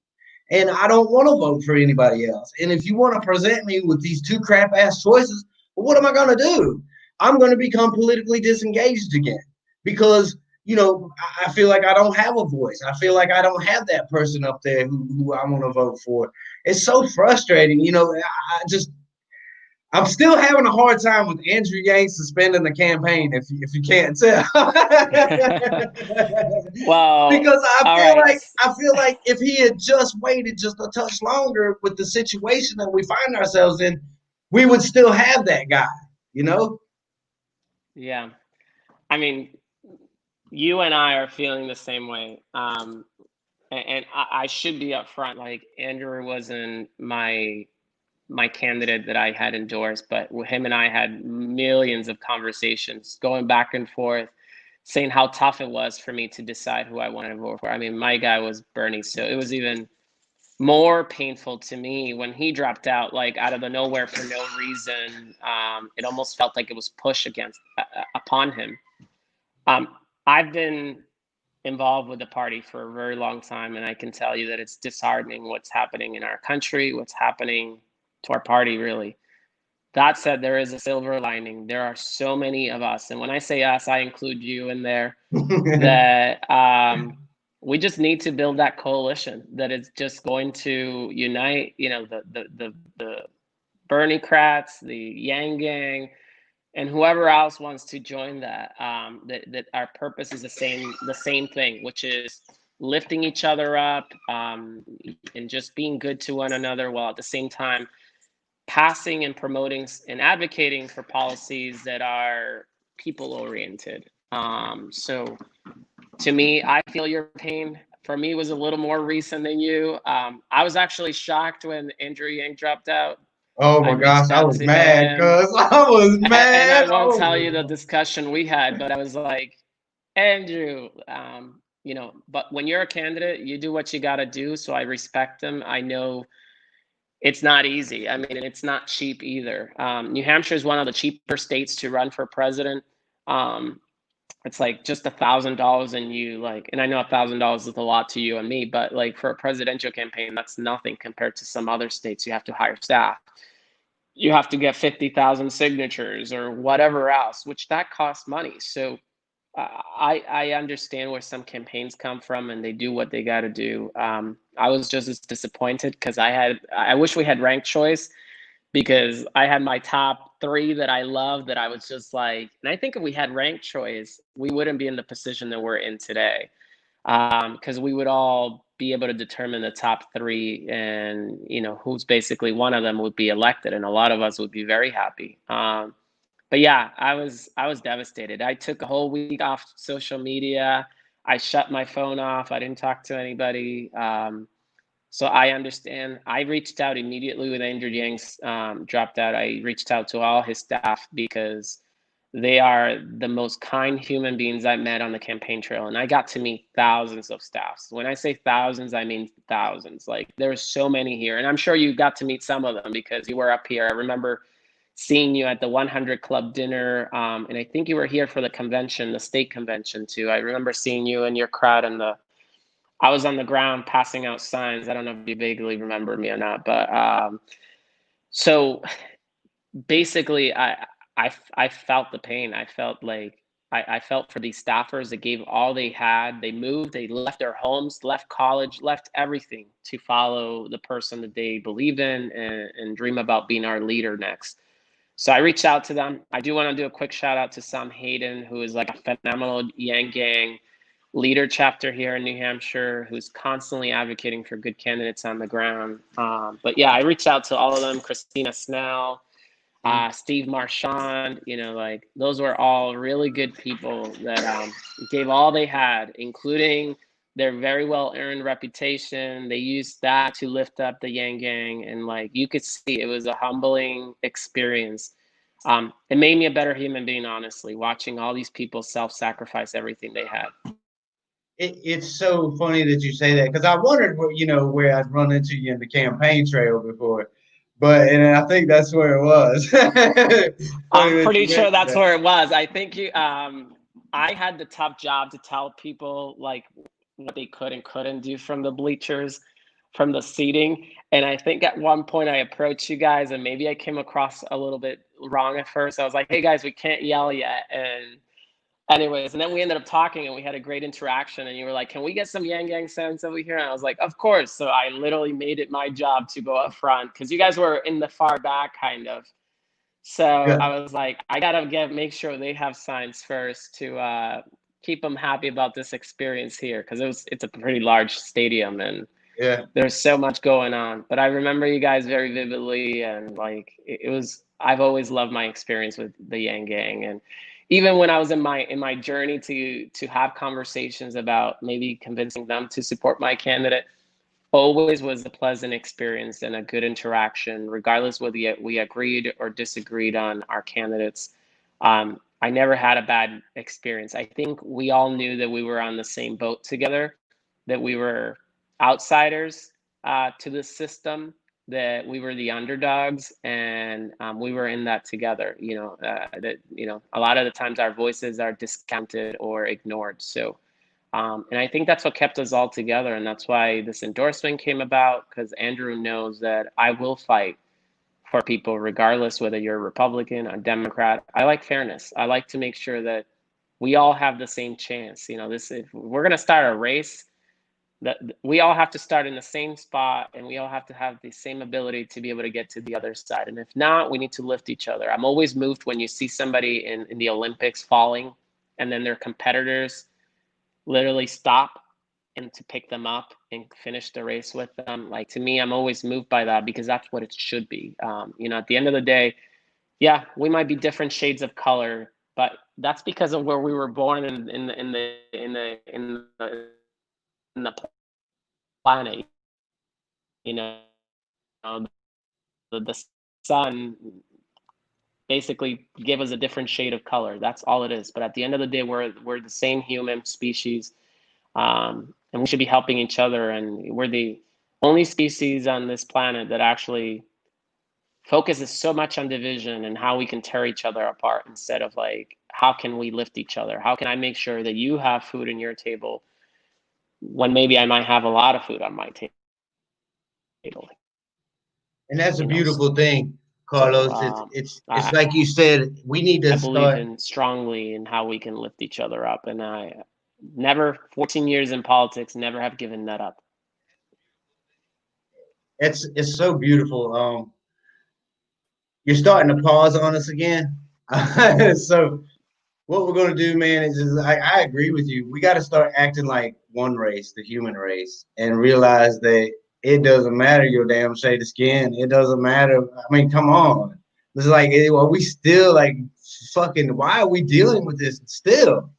And I don't want to vote for anybody else. And if you want to present me with these two crap ass choices, well, what am I going to do? I'm going to become politically disengaged again because, you know, I feel like I don't have a voice. I feel like I don't have that person up there who I want to vote for. It's so frustrating. You know, I'm still having a hard time with Andrew Yang suspending the campaign, if you can't tell. Well, because I feel like if he had just waited just a touch longer with the situation that we find ourselves in, we would still have that guy, you know? Yeah. I mean, you and I are feeling the same way. And I should be upfront. Like, Andrew wasn't my candidate that I had endorsed, but him and I had millions of conversations going back and forth, saying how tough it was for me to decide who I wanted to vote for. I mean, my guy was Bernie, so it was even more painful to me when he dropped out, like out of the nowhere for no reason. It almost felt like it was pushed upon him. I've been involved with the party for a very long time, and I can tell you that it's disheartening what's happening in our country, what's happening to our party, really. That said, there is a silver lining. There are so many of us, and when I say us, I include you in there, that we just need to build that coalition that is just going to unite, you know, the Bernie-crats, the Yang Gang, and whoever else wants to join that. That our purpose is the same thing, which is lifting each other up, and just being good to one another, while at the same time passing and promoting and advocating for policies that are people oriented. So to me, I feel your pain. For me, it was a little more recent than you. I was actually shocked when Andrew Yang dropped out. Oh my gosh, I was mad, cuz I was mad. And I won't tell you the discussion we had, but I was like, Andrew, you know, but when you're a candidate, you do what you got to do. So I respect them. I know it's not easy. I mean, it's not cheap either. New Hampshire is one of the cheaper states to run for president. It's like just $1,000, and you like, and I know $1,000 is a lot to you and me, but like for a presidential campaign, that's nothing compared to some other states. You have to hire staff. You have to get 50,000 signatures or whatever else, which that costs money. So I understand where some campaigns come from, and they do what they got to do. I was just as disappointed because I wish we had ranked choice, because I had my top 3 that I love, that I was just like, and I think if we had ranked choice, we wouldn't be in the position that we're in today, because we would all be able to determine the top 3, and you know who's basically one of them would be elected, and a lot of us would be very happy. But yeah, I was devastated. I took a whole week off social media. I shut my phone off. I didn't talk to anybody. So I understand. I reached out immediately when Andrew Yang dropped out. I reached out to all his staff because They are the most kind human beings I've met on the campaign trail. And I got to meet thousands of staffs. When I say thousands, I mean thousands. Like, there's so many here. And I'm sure you got to meet some of them because you were up here. I remember seeing you at the 100 Club dinner. And I think you were here for the convention, the state convention too. I remember seeing you and your crowd I was on the ground passing out signs. I don't know if you vaguely remember me or not, but so basically, I felt the pain. I felt like I felt for these staffers that gave all they had. They moved, they left their homes, left college, left everything to follow the person that they believe in and dream about being our leader next. So I reached out to them. I do want to do a quick shout out to Sam Hayden, who is like a phenomenal Yang Gang leader chapter here in New Hampshire, who's constantly advocating for good candidates on the ground. But yeah, I reached out to all of them, Christina Snell, Steve Marchand, like those were all really good people that gave all they had, including their very well earned reputation. They used that to lift up the Yang Gang. And like, you could see it was a humbling experience. It made me a better human being, honestly, watching all these people self-sacrifice everything they had. It's so funny that you say that because I wondered where I'd run into you in the campaign trail before, and I think that's where it was. I'm pretty sure that's where it was. I think I had the tough job to tell people like what they could and couldn't do from the bleachers, from the seating. And I think at one point I approached you guys and maybe I came across a little bit wrong at first. I was like, hey guys, we can't yell yet. And anyways, and then we ended up talking and we had a great interaction and you were like, can we get some Yang Gang sounds over here? And I was like, of course. So I literally made it my job to go up front because you guys were in the far back kind of. So I was like, I gotta make sure they have signs first to keep them happy about this experience here because it's a pretty large stadium and there's so much going on. But I remember you guys very vividly and like it was. I've always loved my experience with the Yang Gang, and even when I was in my journey to have conversations about maybe convincing them to support my candidate, always was a pleasant experience and a good interaction, regardless whether we agreed or disagreed on our candidates. I never had a bad experience. I think we all knew that we were on the same boat together, that we were outsiders to the system, that we were the underdogs, and we were in that together. A lot of the times our voices are discounted or ignored. So. And I think that's what kept us all together. And that's why this endorsement came about, because Andrew knows that I will fight for people, regardless whether you're a Republican or Democrat. I like fairness. I like to make sure that we all have the same chance. If we're going to start a race, that we all have to start in the same spot and we all have to have the same ability to be able to get to the other side. And if not, we need to lift each other. I'm always moved when you see somebody in the Olympics falling and then their competitors literally stop and to pick them up and finish the race with them. Like, to me, I'm always moved by that because that's what it should be. At the end of the day, yeah, we might be different shades of color, but that's because of where we were born in the planet. The sun basically give us a different shade of color. That's all it is. But at the end of the day, we're the same human species, and we should be helping each other. And we're the only species on this planet that actually focuses so much on division and how we can tear each other apart instead of like, how can we lift each other? How can I make sure that you have food in your table when maybe I might have a lot of food on my table? And that's a beautiful thing. Carlos, it's like you said, we need to believe strongly in how we can lift each other up. And I never, 14 years in politics, never have given that up. It's so beautiful. You're starting to pause on us again. So what we're going to do, man, is just, I agree with you. We got to start acting like one race, the human race, and realize that it doesn't matter your damn shade of skin. It doesn't matter. I mean, come on. It's like, are we still like fucking, why are we dealing with this still?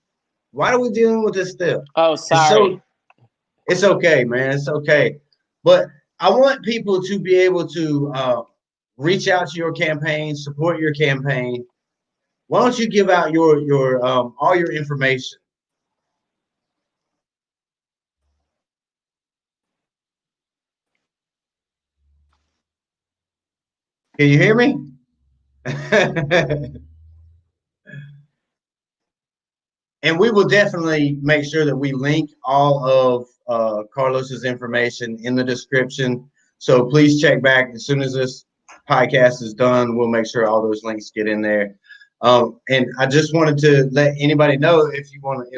Why are we dealing with this still? Oh, sorry. It's okay, man. It's okay. But I want people to be able to reach out to your campaign, support your campaign. Why don't you give out your all your information? Can you hear me? And we will definitely make sure that we link all of Carlos's information in the description. So please check back as soon as this podcast is done. We'll make sure all those links get in there. And I just wanted to let anybody know if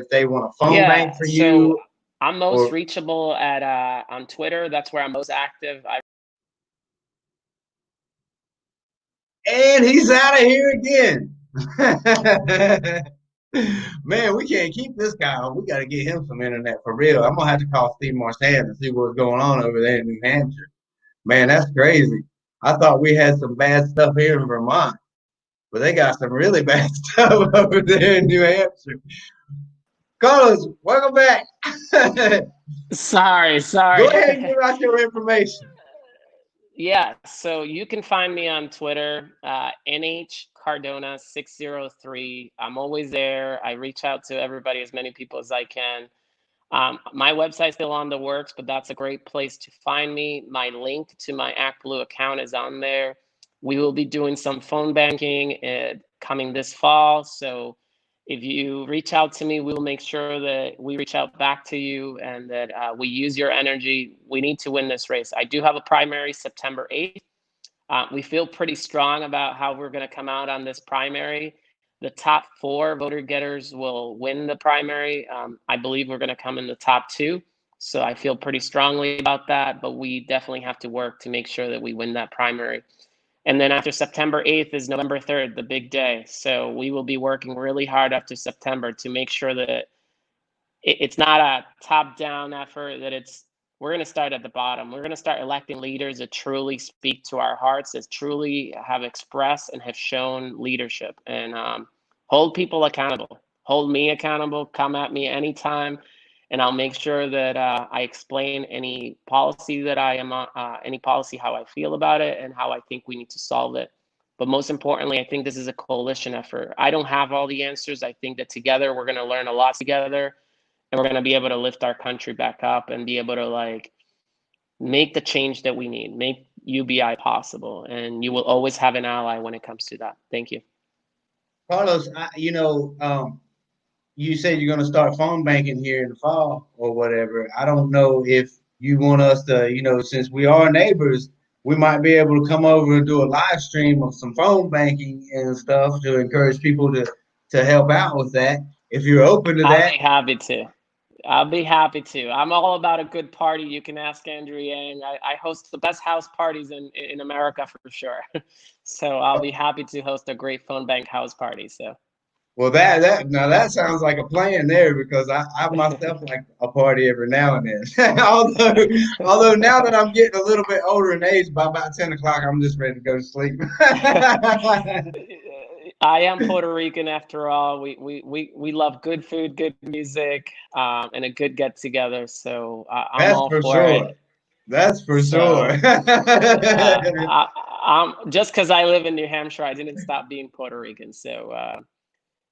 they want a phone bank for so you. I'm most Or reachable at on Twitter. That's where I'm most active. and he's out of here again. Man, we can't keep this guy on. We got to get him some internet for real. I'm gonna have to call Steve Marchand and see what's going on over there in New Hampshire. Man, that's crazy. I thought we had some bad stuff here in Vermont, but they got some really bad stuff over there in New Hampshire. Carlos, welcome back. Sorry. Go ahead and give out your information. Yeah, so you can find me on Twitter, NHCardona603. I'm always there. I reach out to everybody, as many people as I can. My website's still on the works, but that's a great place to find me. My link to my ActBlue account is on there. We will be doing some phone banking coming this fall. So if you reach out to me, we'll make sure that we reach out back to you and that we use your energy. We need to win this race. I do have a primary September 8th. We feel pretty strong about how we're going to come out on this primary. The top 4 voter getters will win the primary. I believe we're going to come in the top 2. So I feel pretty strongly about that, but we definitely have to work to make sure that we win that primary. And then after September 8th is November 3rd, the big day. So we will be working really hard after September to make sure that it's not a top-down effort, that we're going to start at the bottom. We're going to start electing leaders that truly speak to our hearts, that truly have expressed and have shown leadership, and hold people accountable. Hold me accountable. Come at me anytime, and I'll make sure that I explain any policy that I am on, any policy, how I feel about it, and how I think we need to solve it. But most importantly, I think this is a coalition effort. I don't have all the answers. I think that together we're going to learn a lot together. And we're going to be able to lift our country back up and be able to make the change that we need, make UBI possible. And you will always have an ally when it comes to that. Thank you. Carlos, you said you're going to start phone banking here in the fall or whatever. I don't know if you want us to, since we are neighbors, we might be able to come over and do a live stream of some phone banking and stuff to encourage people to help out with that. If you're open to I'll that. be happy to. I'll be happy to. I'm all about a good party. You can ask Andrew Yang. I host the best house parties in America for sure. So I'll be happy to host a great phone bank house party. So. Well, that sounds like a plan there, because I myself like a party every now and then. although now that I'm getting a little bit older in age, by about 10 o'clock, I'm just ready to go to sleep. I am Puerto Rican after all. We love good food, good music, and a good get together. So I'm That's all for for sure. it. That's for So, sure. just because I live in New Hampshire, I didn't stop being Puerto Rican. So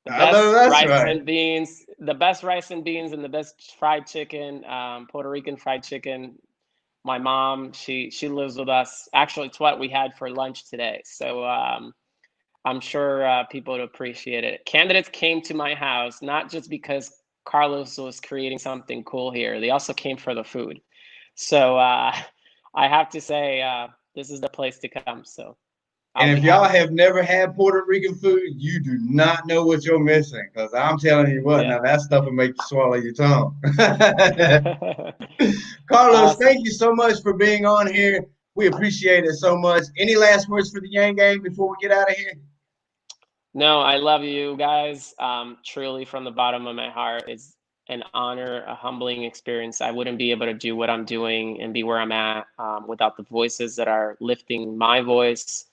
the I know best that's rice right. and beans, the best rice and beans, and the best fried chicken, Puerto Rican fried chicken. My mom, she lives with us. Actually, it's what we had for lunch today. So I'm sure people would appreciate it. Candidates came to my house not just because Carlos was creating something cool here. They also came for the food. So I have to say, this is the place to come. So I'll And be if y'all happy to. have never had Puerto Rican food, you do not know what you're missing. Because I'm telling you what, Yeah. now that stuff will make you swallow your tongue. Carlos, Awesome. thank you so much for being on here. We appreciate it so much. Any last words for the Yang Gang before we get out of here? No, I love you guys. Truly, from the bottom of my heart, it's an honor, a humbling experience. I wouldn't be able to do what I'm doing and be where I'm at without the voices that are lifting my voice.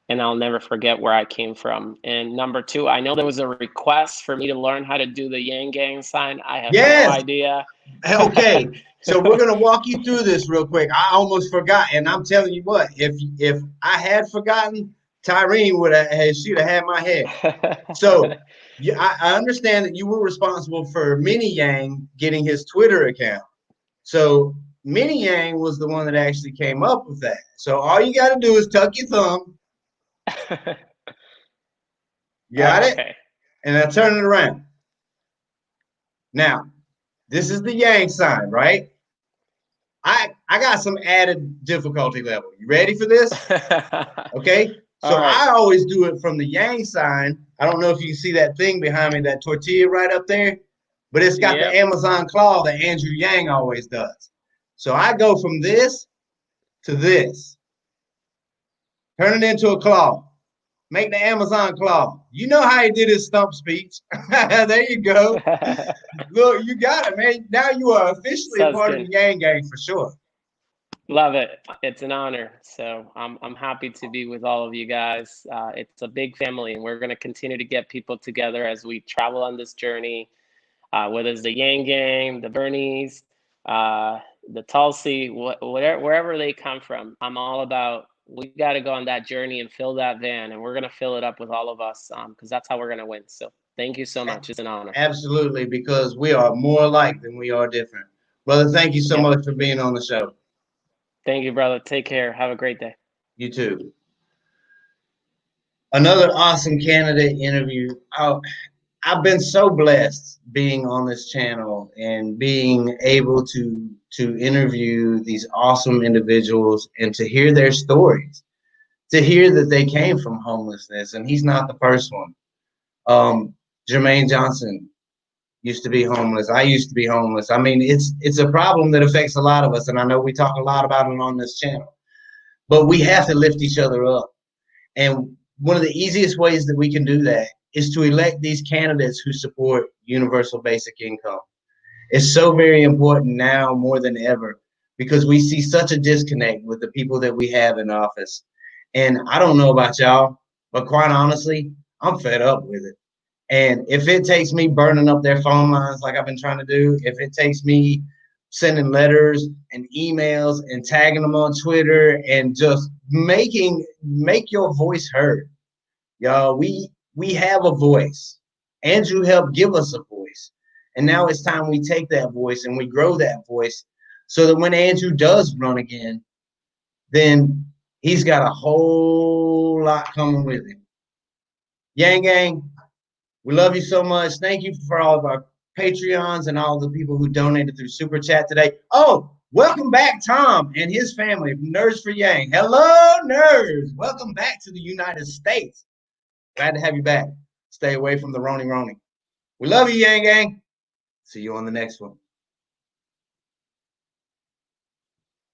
And I'll never forget where I came from. And number 2, I know there was a request for me to learn how to do the Yang Gang sign. I have no Yes. idea. Okay. So we're gonna walk you through this real quick. I almost forgot, and I'm telling you what, if I had forgotten, Tyrene would have, she'd have had my head. So yeah, I understand that you were responsible for Mini Yang getting his Twitter account. So Mini Yang was the one that actually came up with that. So all you got to do is tuck your thumb. Got it? Okay. And I turn it around. Now, this is the Yang sign, right? I got some added difficulty level. You ready for this? Okay. So All right. I always do it from the Yang sign. I don't know if you see that thing behind me, that tortilla right up there, but it's got the Yep. Amazon claw that Andrew Yang always does. So I go from this to this, turn it into a claw, make the Amazon claw. You know how he did his stump speech. There you go. Look, you got it, man. Now you are officially a Sounds part of good. the Yang gang for sure. Love it. It's an honor. So I'm happy to be with all of you guys. It's a big family, and we're going to continue to get people together as we travel on this journey. Whether it's the Yang Gang, the Bernies, the Tulsi, whatever, wherever they come from, I'm all about. We got to go on that journey and fill that van, and we're going to fill it up with all of us, because that's how we're going to win. So thank you so much. It's an honor. Absolutely, because we are more alike than we are different. Brother, thank you so Yep. much for being on the show. Thank you, brother. Take care. Have a great day. You too. Another awesome candidate interview. I've been so blessed being on this channel and being able to interview these awesome individuals and to hear their stories, to hear that they came from homelessness, and he's not the first one. Jermaine Johnson used to be homeless. I used to be homeless. I mean, it's a problem that affects a lot of us, and I know we talk a lot about it on this channel. But we have to lift each other up. And one of the easiest ways that we can do that is to elect these candidates who support universal basic income. It's so very important now more than ever because we see such a disconnect with the people that we have in office. And I don't know about y'all, but quite honestly, I'm fed up with it. And if it takes me burning up their phone lines like I've been trying to do, if it takes me sending letters and emails and tagging them on Twitter and just make your voice heard. Y'all, we have a voice. Andrew helped give us a voice. And now it's time we take that voice and we grow that voice so that when Andrew does run again, then he's got a whole lot coming with him. Yang Gang, we love you so much. Thank you for all of our Patreons and all the people who donated through Super Chat today. Oh, welcome back, Tom and his family from Nerds for Yang. Hello, Nerds. Welcome back to the United States. Glad to have you back. Stay away from the Roni. We love you, Yang Gang. See you on the next one.